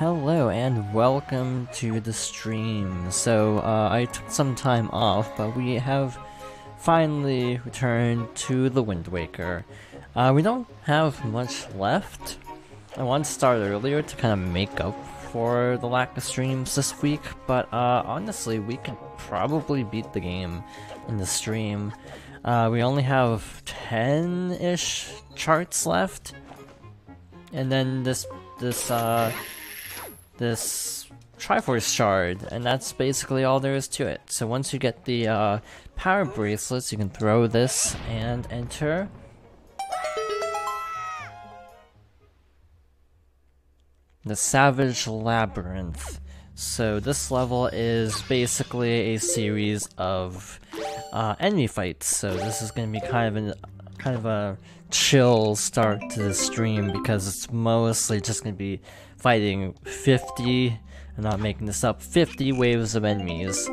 Hello and welcome to the stream. I took some time off, but we have finally returned to the Wind Waker. We don't have much left. I wanted to start earlier to kind of make up for the lack of streams this week, but honestly, we could probably beat the game in the stream. We only have 10-ish charts left, and then this Triforce Shard, and that's basically all there is to it. So once you get the power bracelets, you can throw this and enter the Savage Labyrinth. So this level is basically a series of enemy fights. So this is going to be kind of a chill start to the stream because it's mostly just going to be fighting 50, I'm not making this up, 50 waves of enemies.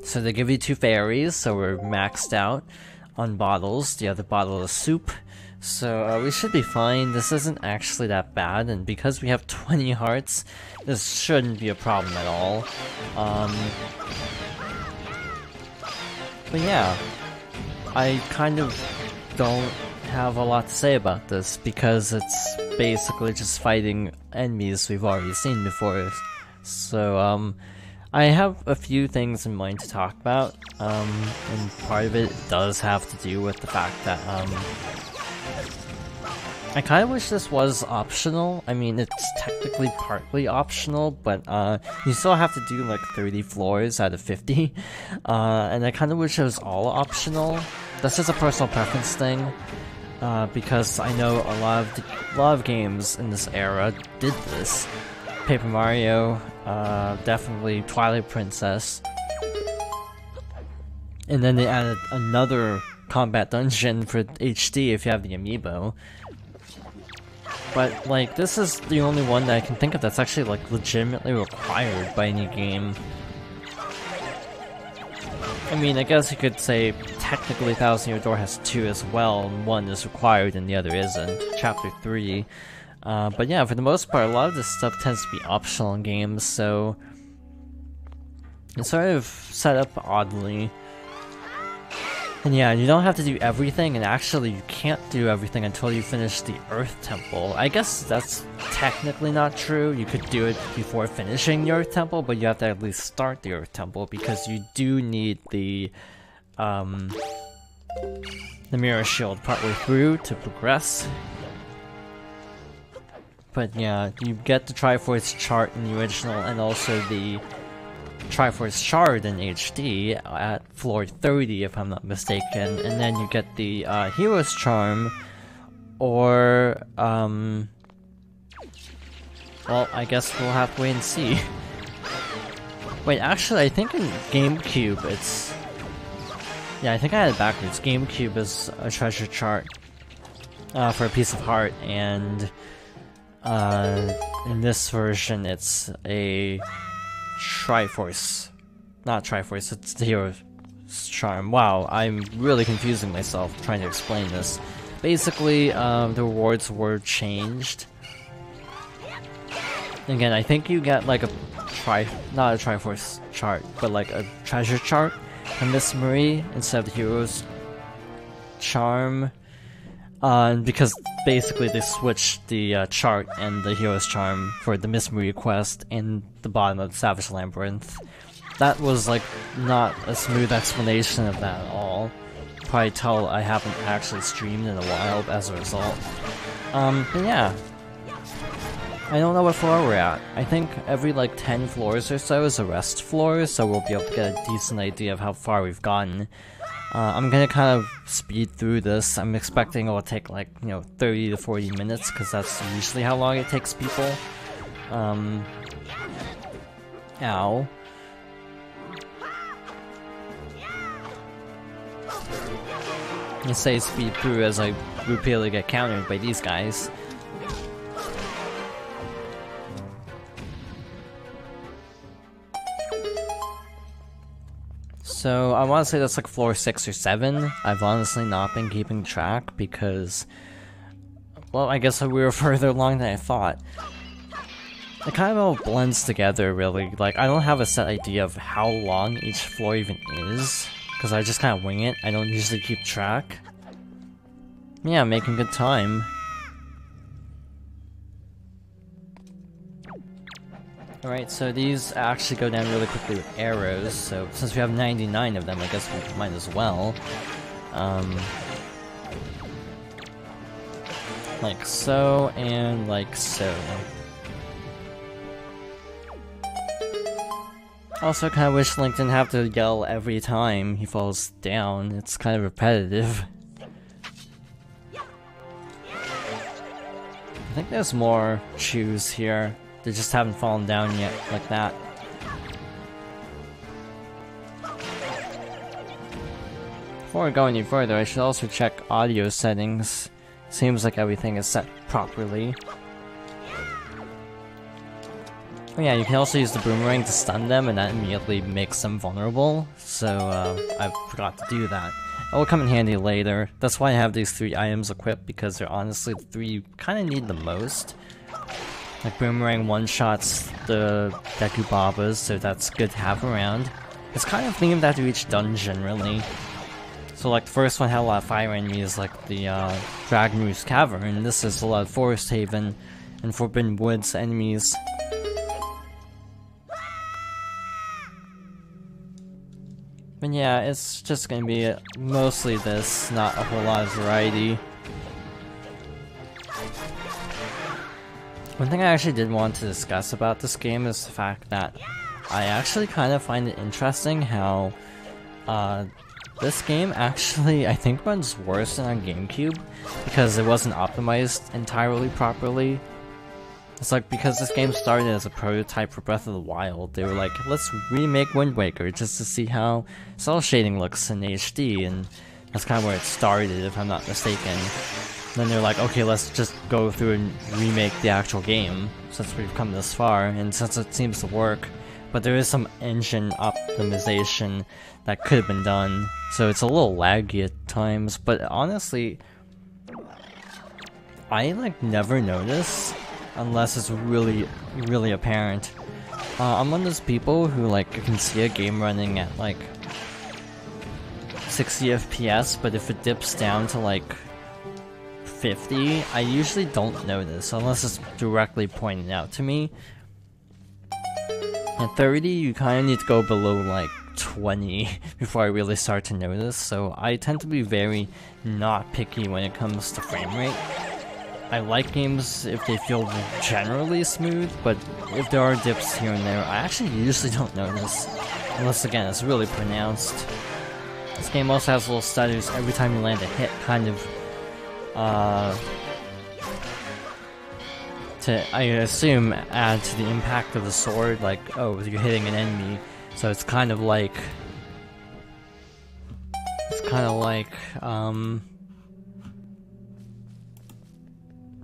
So they give you 2 fairies, so we're maxed out on bottles. The other bottle is soup. So we should be fine. This isn't actually that bad, and because we have 20 hearts, this shouldn't be a problem at all. But yeah, I kind of don't have a lot to say about this because it's basically just fighting enemies we've already seen before. So I have a few things in mind to talk about, and part of it does have to do with the fact that I kind of wish this was optional. I mean, it's technically partly optional, but you still have to do like 30 floors out of 50, and I kind of wish it was all optional. That's just a personal preference thing, because I know a lot of games in this era did this. Paper Mario, definitely Twilight Princess, and then they added another combat dungeon for HD if you have the amiibo. But, like, this is the only one that I can think of that's actually, like, legitimately required by any game. I mean, I guess you could say, technically Thousand Year Door has 2 as well, and 1 is required and the other isn't. Chapter 3. But yeah, for the most part, a lot of this stuff tends to be optional in games, so it's sort of set up oddly. And yeah, you don't have to do everything, and actually you can't do everything until you finish the Earth Temple. I guess that's technically not true. You could do it before finishing the Earth Temple, but you have to at least start the Earth Temple because you do need the Mirror Shield partway through to progress. But yeah, you get the Triforce chart in the original and also the Triforce Shard in HD at floor 30 if I'm not mistaken, and then you get the Hero's Charm, or well, I guess we'll have to wait and see. Wait, actually I think in GameCube it's... yeah, I think I had it backwards. GameCube is a treasure chart for a piece of heart, and in this version it's a Triforce. Not Triforce, it's the Hero's Charm. Wow, I'm really confusing myself trying to explain this. Basically, the rewards were changed. Again, I think you get like not a Triforce chart, but like a treasure chart from Miss Marie instead of the Hero's Charm. Because basically they switched the chart and the Hero's Charm for the Miss Marie quest in the bottom of the Savage Labyrinth. That was like not a smooth explanation of that at all. Probably tell I haven't actually streamed in a while as a result. But yeah. I don't know what floor we're at. I think every like 10 floors or so is a rest floor, so we'll be able to get a decent idea of how far we've gotten. I'm gonna kind of speed through this. I'm expecting it will take like, 30 to 40 minutes, because that's usually how long it takes people. Ow. I say speed through as I repeatedly get countered by these guys. So I want to say that's like floor 6 or 7. I've honestly not been keeping track because, well, I guess we were further along than I thought. it kind of all blends together, really. Like, I don't have a set idea of how long each floor even is, because I just kind of wing it. I don't usually keep track. Yeah, making good time. Alright, so these actually go down really quickly with arrows, so since we have 99 of them, I guess we might as well. Like so, and like so. Also, kind of wish Link didn't have to yell every time he falls down. It's kind of repetitive. I think there's more shoes here. They just haven't fallen down yet, like that. Before we go any further, I should also check audio settings. Seems like everything is set properly. Oh yeah, you can also use the boomerang to stun them, and that immediately makes them vulnerable. So, I forgot to do that. It will come in handy later. That's why I have these 3 items equipped, because they're honestly the 3 you kind of need the most. Like, boomerang one-shots the Deku Babas, so that's good to have around. It's kind of themed after each dungeon, really. So, like, the first one had a lot of fire enemies, like the Dragon Roost Cavern. This is a lot of Forest Haven and Forbidden Woods enemies. But yeah, it's just gonna be mostly this, not a whole lot of variety. One thing I actually did want to discuss about this game is the fact that I actually kind of find it interesting how this game actually, I think, runs worse than on GameCube because it wasn't optimized entirely properly. It's like, because this game started as a prototype for Breath of the Wild, they were like, let's remake Wind Waker just to see how cell shading looks in HD, and that's kind of where it started, if I'm not mistaken. Then they're like, okay, let's just go through and remake the actual game, since we've come this far, and since it seems to work. But there is some engine optimization that could have been done, so it's a little laggy at times, but honestly, I, like, never notice unless it's really, really apparent. I'm one of those people who, like, can see a game running at, like, 60 FPS, but if it dips down to, like, 50, I usually don't notice, unless it's directly pointed out to me. At 30, you kind of need to go below, like, 20 before I really start to notice, so I tend to be very not picky when it comes to frame rate. I like games if they feel generally smooth, but if there are dips here and there, I actually usually don't notice. Unless, again, it's really pronounced. This game also has little stutters every time you land a hit, kind of, to, I assume, add to the impact of the sword, like, oh, you're hitting an enemy, so it's kind of like,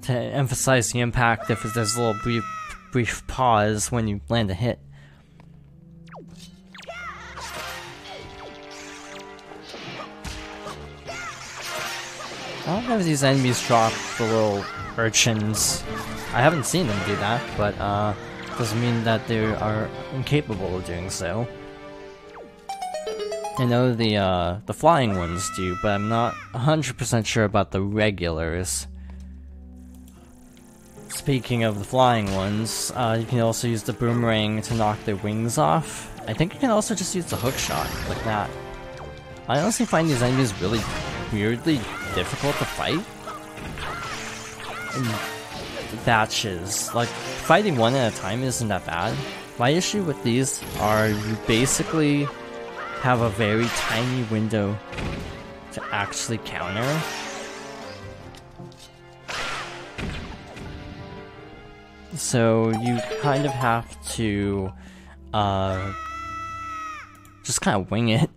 to emphasize the impact if there's a little brief pause when you land a hit. I don't know if these enemies drop the little urchins. I haven't seen them do that, but doesn't mean that they are incapable of doing so. I know the flying ones do, but I'm not 100% sure about the regulars. Speaking of the flying ones, you can also use the boomerang to knock their wings off. I think you can also just use the hook shot, like that. I honestly find these enemies really weirdly difficult to fight in batches. Like, fighting one at a time isn't that bad. My issue with these are you basically have a very tiny window to actually counter. So you kind of have to just kind of wing it.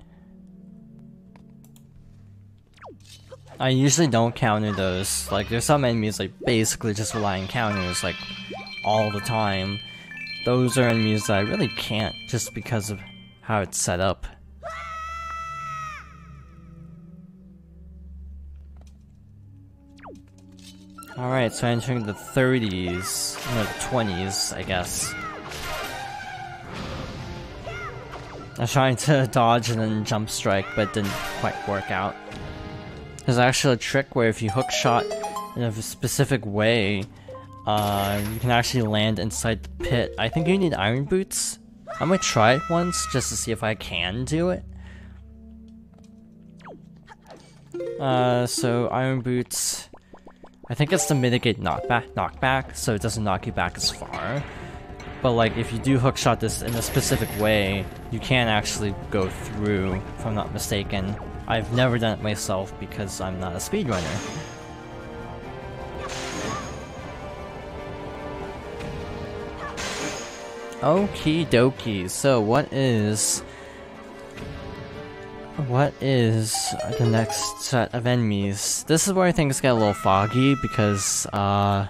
I usually don't counter those. Like, there's some enemies like basically just rely on counters like all the time. Those are enemies that I really can't just because of how it's set up. Alright, so entering the 30s, no, the 20s, I guess. I was trying to dodge and then jump strike, but it didn't quite work out. There's actually a trick where if you hook shot in a specific way, you can actually land inside the pit. I think you need iron boots. I might try it once just to see if I can do it. So iron boots. I think it's to mitigate knockback, so it doesn't knock you back as far. But like, if you do hookshot this in a specific way, you can actually go through, if I'm not mistaken. I've never done it myself because I'm not a speedrunner. Okie dokie, so what is the next set of enemies? This is where things get a little foggy because, gonna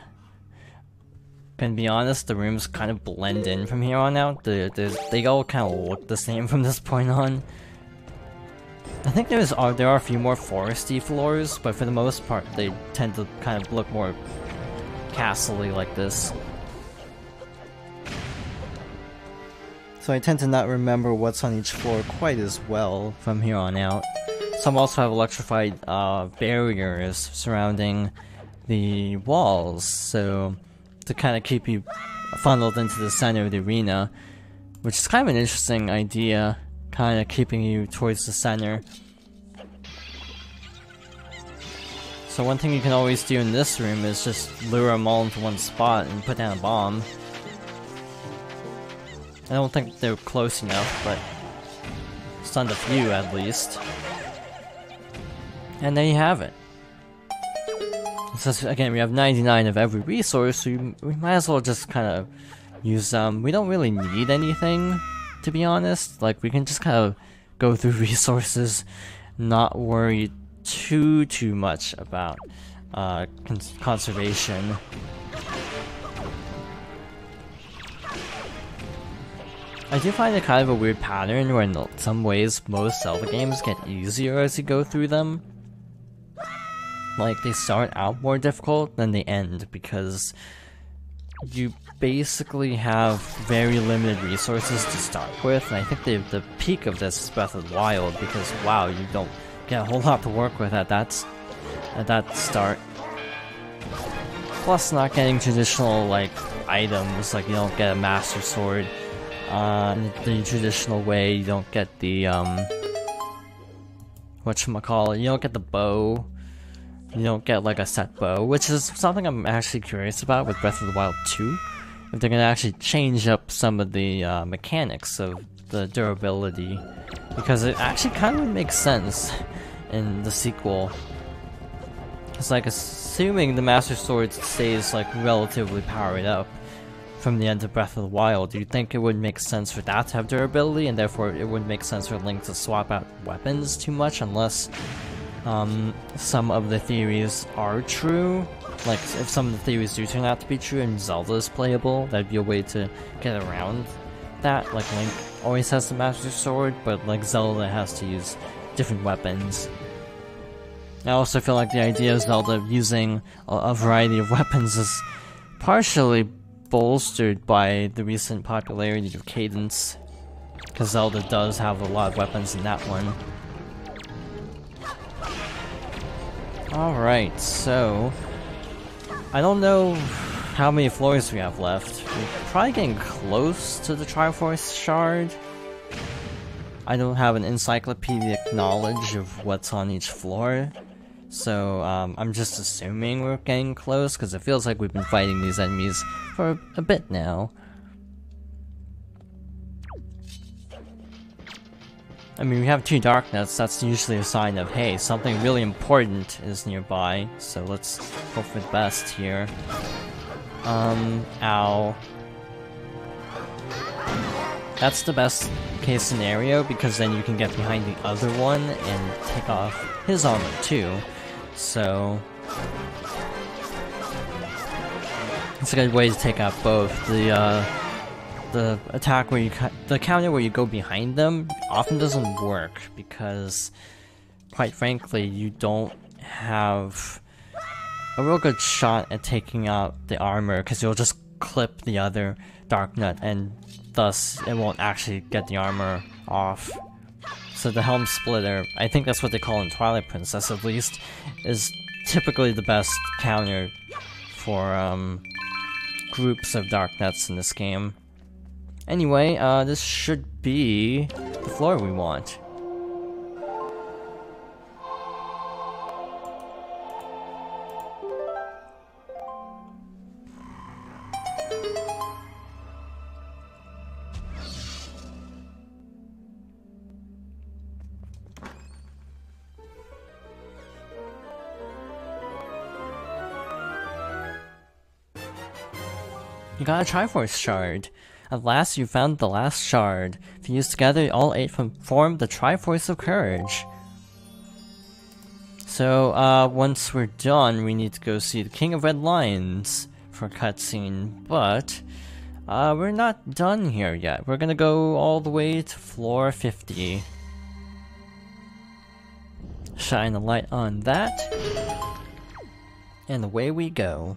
be honest, the rooms kind of blend in from here on out. They all kind of look the same from this point on. I think there are a few more foresty floors, but for the most part, they tend to kind of look more castle-y like this. So I tend to not remember what's on each floor quite as well from here on out. Some also have electrified barriers surrounding the walls, so to kind of keep you funneled into the center of the arena, which is kind of an interesting idea, kind of keeping you towards the center. So one thing you can always do in this room is just lure them all into one spot and put down a bomb. I don't think they're close enough, but stunned a few at least. And there you have it. So again, we have 99 of every resource, so we might as well just kind of use them. We don't really need anything, to be honest. Like, we can just kind of go through resources, not worry too much about conservation. I do find it kind of a weird pattern where in some ways most Zelda games get easier as you go through them. Like, they start out more difficult than they end because you basically have very limited resources to start with, and I think the peak of this is Breath of the Wild because, wow, you don't get a whole lot to work with at that start. Plus, not getting traditional, like, items, like you don't get a Master Sword in the traditional way, you don't get the, whatchamacallit, you don't get the bow, you don't get like a set bow, which is something I'm actually curious about with Breath of the Wild 2. If they're gonna actually change up some of the mechanics of the durability, because it actually kind of makes sense in the sequel. It's like, assuming the Master Sword stays like relatively powered up from the end of Breath of the Wild, do you think it would make sense for that to have durability, and therefore it wouldn't make sense for Link to swap out weapons too much unless some of the theories are true? Like, if some of the theories do turn out to be true and Zelda is playable, that'd be a way to get around that. Like, Link always has the Master Sword, but like Zelda has to use different weapons. I also feel like the idea of Zelda using a variety of weapons is partially bolstered by the recent popularity of Cadence, because Zelda does have a lot of weapons in that one. Alright, so I don't know how many floors we have left. We're probably getting close to the Triforce Shard. I don't have an encyclopedic knowledge of what's on each floor, so I'm just assuming we're getting close, because it feels like we've been fighting these enemies for a bit now. I mean, we have 2 Dark Nuts, that's usually a sign of, hey, something really important is nearby, so let's hope for the best here. Ow. That's the best case scenario, because then you can get behind the other one and take off his armor too. So it's a good way to take out both. The attack where the counter where you go behind them often doesn't work because, quite frankly, you don't have a real good shot at taking out the armor, because you'll just clip the other Dark Nut, and thus it won't actually get the armor off. So the Helm Splitter, I think that's what they call in Twilight Princess at least, is typically the best counter for groups of Dark Nuts in this game. Anyway, this should be the floor we want. You got a Triforce Shard. At last you found the last shard. Fused together, all 8 form the Triforce of Courage. So, once we're done, we need to go see the King of Red Lions for a cutscene, but we're not done here yet. We're gonna go all the way to floor 50. Shine a light on that, and away we go.